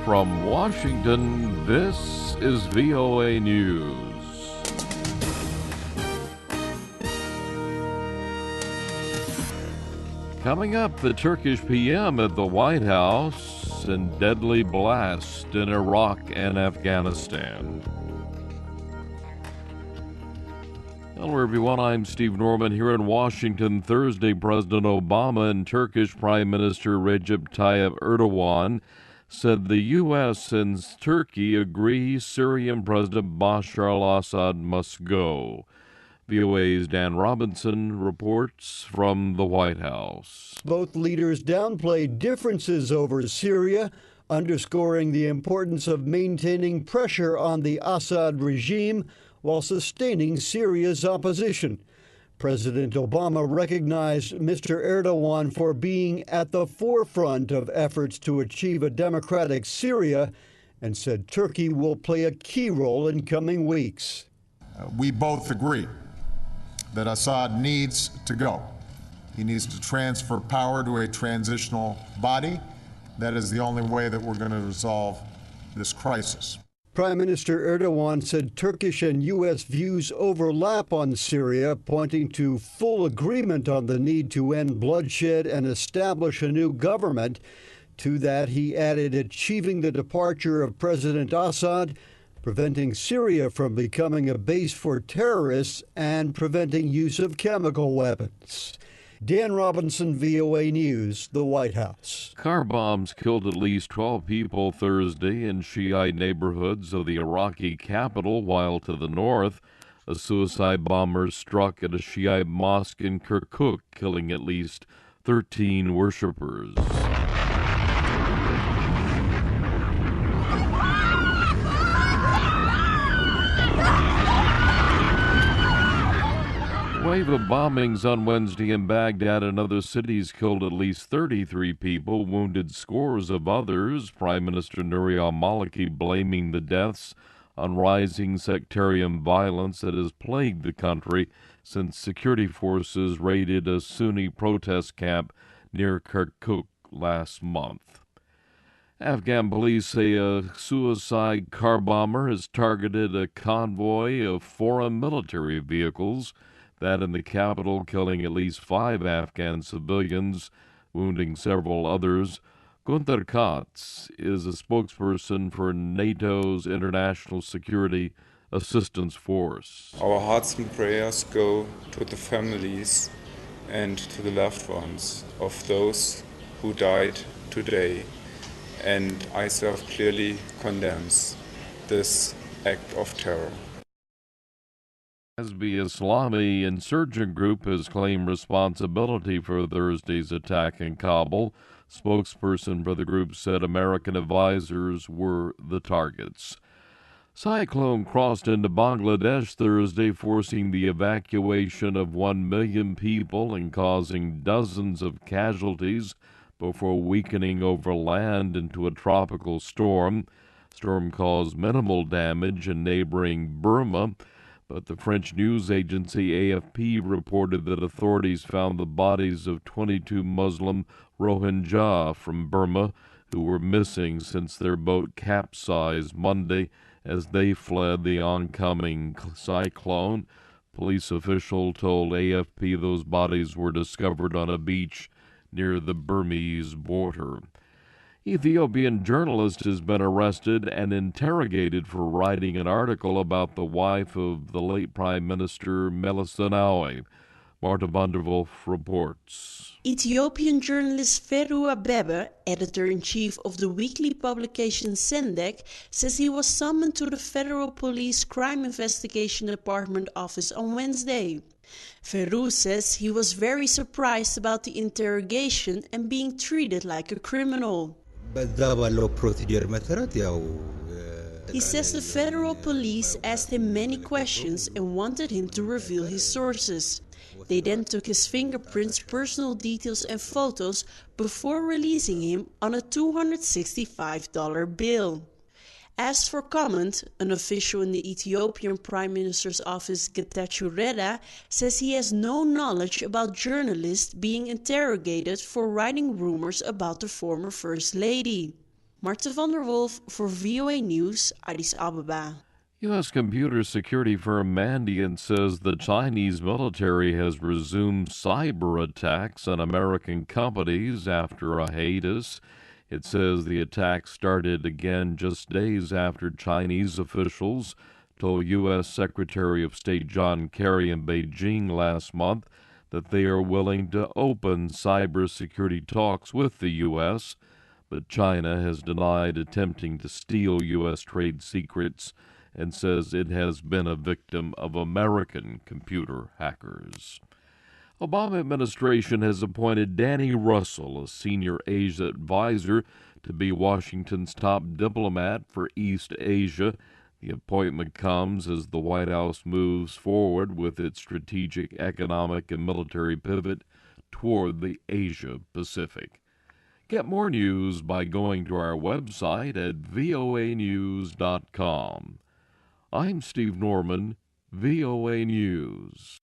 From Washington, this is VOA News. Coming up, the Turkish PM at the White House and deadly blast in Iraq and Afghanistan. Hello everyone, I'm Steve Norman here in Washington. Thursday, President Obama and Turkish Prime Minister Recep Tayyip Erdogan said the U.S. and Turkey agree Syrian President Bashar al-Assad must go. VOA's Dan Robinson reports from the White House. Both leaders downplayed differences over Syria, underscoring the importance of maintaining pressure on the Assad regime while sustaining Syria's opposition. President Obama recognized Mr. Erdogan for being at the forefront of efforts to achieve a democratic Syria and said Turkey will play a key role in coming weeks. We both agree that Assad needs to go. He needs to transfer power to a transitional body. That is the only way that we're going to resolve this crisis. Prime Minister Erdogan said Turkish and U.S. views overlap on Syria, pointing to full agreement on the need to end bloodshed and establish a new government. To that, he added achieving the departure of President Assad, preventing Syria from becoming a base for terrorists, and preventing use of chemical weapons. Dan Robinson, VOA News, the White House. Car bombs killed at least 12 people Thursday in Shiite neighborhoods of the Iraqi capital, while to the north, a suicide bomber struck at a Shiite mosque in Kirkuk, killing at least 13 worshippers. A wave of bombings on Wednesday in Baghdad and other cities killed at least 33 people, wounded scores of others. Prime Minister Nouri al-Maliki blaming the deaths on rising sectarian violence that has plagued the country since security forces raided a Sunni protest camp near Kirkuk last month. Afghan police say a suicide car bomber has targeted a convoy of foreign military vehicles that in the capital, killing at least 5 Afghan civilians, wounding several others. Günter Katz is a spokesperson for NATO's International Security Assistance Force. Our hearts and prayers go to the families and to the loved ones of those who died today, and ISAF clearly condemns this act of terror. Hezbollah Islami insurgent group has claimed responsibility for Thursday's attack in Kabul. Spokesperson for the group said American advisors were the targets. Cyclone crossed into Bangladesh Thursday, forcing the evacuation of 1 million people and causing dozens of casualties before weakening over land into a tropical storm. The storm caused minimal damage in neighboring Burma, but the French news agency AFP reported that authorities found the bodies of 22 Muslim Rohingya from Burma who were missing since their boat capsized Monday as they fled the oncoming cyclone. Police official told AFP those bodies were discovered on a beach near the Burmese border. Ethiopian journalist has been arrested and interrogated for writing an article about the wife of the late Prime Minister Meles Zenawi. Marta van der Wolf reports. Ethiopian journalist Ferru Abebe, editor-in-chief of the weekly publication Sendek, says he was summoned to the Federal Police Crime Investigation Department office on Wednesday. Ferru says he was very surprised about the interrogation and being treated like a criminal. He says the federal police asked him many questions and wanted him to reveal his sources. They then took his fingerprints, personal details and photos before releasing him on a $265 bill. Asked for comment, an official in the Ethiopian Prime Minister's office, Getachew Reda, says he has no knowledge about journalists being interrogated for writing rumors about the former First Lady. Marten van der Wolf for VOA News, Addis Ababa. U.S. computer security firm Mandiant says the Chinese military has resumed cyber attacks on American companies after a hiatus. It says the attack started again just days after Chinese officials told U.S. Secretary of State John Kerry in Beijing last month that they are willing to open cybersecurity talks with the U.S., but China has denied attempting to steal U.S. trade secrets and says it has been a victim of American computer hackers. Obama administration has appointed Danny Russell, a senior Asia advisor, to be Washington's top diplomat for East Asia. The appointment comes as the White House moves forward with its strategic, economic, and military pivot toward the Asia Pacific. Get more news by going to our website at voanews.com. I'm Steve Norman, VOA News.